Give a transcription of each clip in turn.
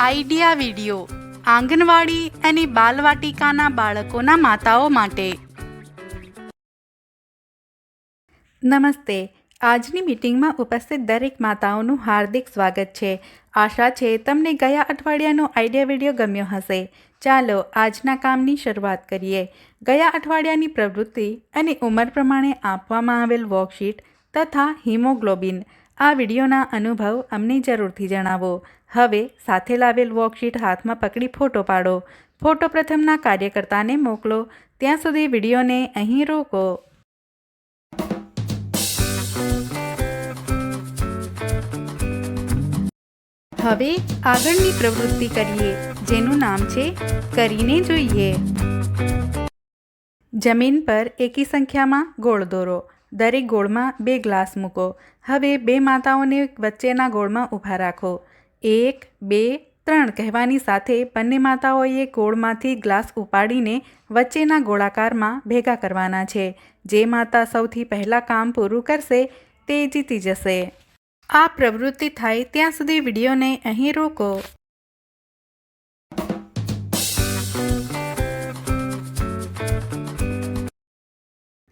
Idea video આંગણવાડી અને બાલવાટિકાના બાળકોના માતાઓ માટે. નમસ્તે. આજની મીટિંગમાં ઉપસ્થિત દરેક માતાઓનું હાર્દિક સ્વાગત છે. આશા છે તમને ગયા અઠવાડિયાનો આઈડિયા વિડિયો ગમ્યો હશે. ચાલો આજના કામની શરૂઆત કરીએ. ગયા અઠવાડિયાની પ્રવૃત્તિ અને ઉંમર પ્રમાણે આપવામાં આવેલ વર્કશીટ તથા હિમોગ્લોબિન આ વિડીયોના અનુભવ અમને જરૂરથી જણાવો. હવે સાથે લાવેલ વર્કશીટ હાથમાં પકડી ફોટો પાડો. ફોટો પ્રથમના કાર્યકર્તાને મોકલો. ત્યાં સુધી વિડીયોને અહીં રોકો. હવે આગળની પ્રવૃત્તિ કરીએ, જેનું નામ છે કરીને જોઈએ. જમીન પર એકી સંખ્યામાં ગોળ દોરો. દરેક ગોળમાં 2 ગ્લાસ મૂકો. હવે 2 માતાઓને વચ્ચેના ગોળમાં ઊભા રાખો. 1, 2, 3 કહેવાની સાથે બંને માતાઓએ ગોળમાંથી ગ્લાસ ઉપાડીને વચ્ચેના ગોળાકારમાં ભેગા કરવાના છે. જે માતા સૌથી પહેલાં કામ પૂરું કરશે તે જીતી જશે. આ પ્રવૃત્તિ થાય ત્યાં સુધી વિડીયોને અહીં રોકો.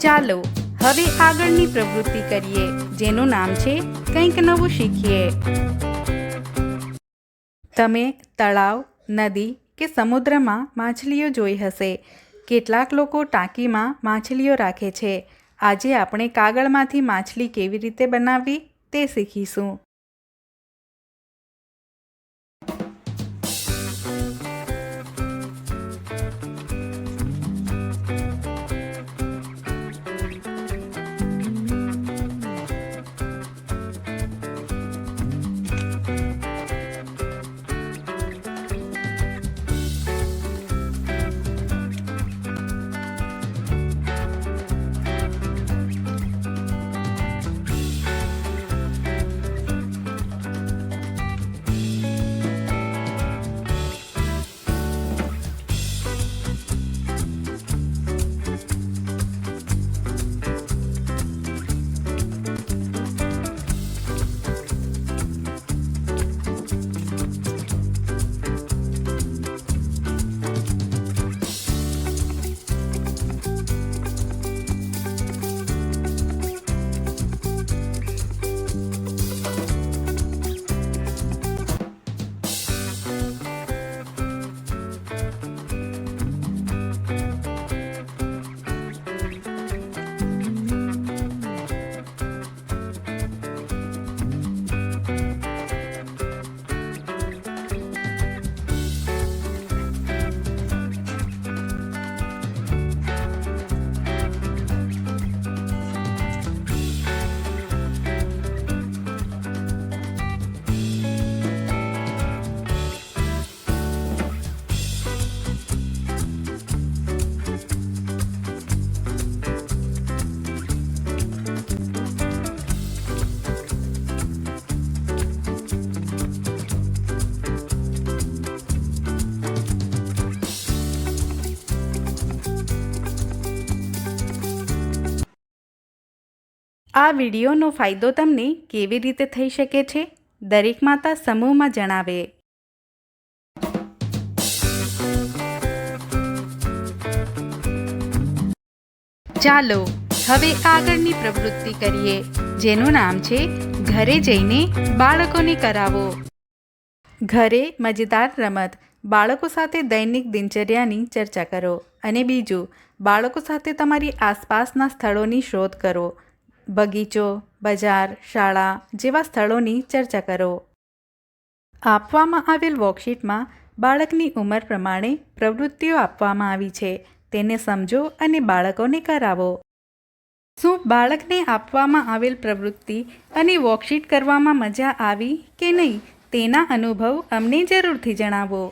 ચાલો હવે આગળની પ્રવૃત્તિ કરીએ, જેનું નામ છે કંઈક નવું શીખીએ. તમે તળાવ, નદી કે સમુદ્રમાં માછલીઓ જોઈ હશે. કેટલાક લોકો ટાંકીમાં માછલીઓ રાખે છે. આજે આપણે કાગળમાંથી માછલી કેવી રીતે બનાવવી તે શીખીશું. આ વિડીયોનો ફાયદો તમને કેવી રીતે થઈ શકે છે? દરેક માતા સમૂહમાં જણાવે. ચાલો હવે આગળની પ્રવૃત્તિ કરીએ, જેનું નામ છે ઘરે જઈને બાળકોને કરાવો. ઘરે મજેદાર રમત. બાળકો સાથે દૈનિક દિનચર્યાની ચર્ચા કરો. અને બીજું, બાળકો સાથે તમારી આસપાસના સ્થળોની શોધ કરો. બગીચો, બજાર, શાળા જેવા સ્થળોની ચર્ચા કરો. આપવામાં આવેલ વર્કશીટમાં બાળકની ઉંમર પ્રમાણે પ્રવૃત્તિઓ આપવામાં આવી છે. તેને સમજો અને બાળકોને કરાવો. શું બાળકને આપવામાં આવેલ પ્રવૃત્તિ અને વર્કશીટ કરવામાં મજા આવી કે નહીં તેના અનુભવ અમને જરૂરથી જણાવો.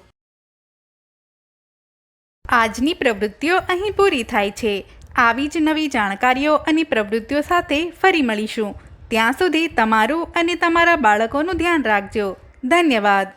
આજની પ્રવૃત્તિઓ અહીં પૂરી થાય છે. આવી જ નવી જાણકારીઓ અને પ્રવૃત્તિઓ સાથે ફરી મળીશું. ત્યાં સુધી તમારું અને તમારા બાળકોનું ધ્યાન રાખજો. ધન્યવાદ.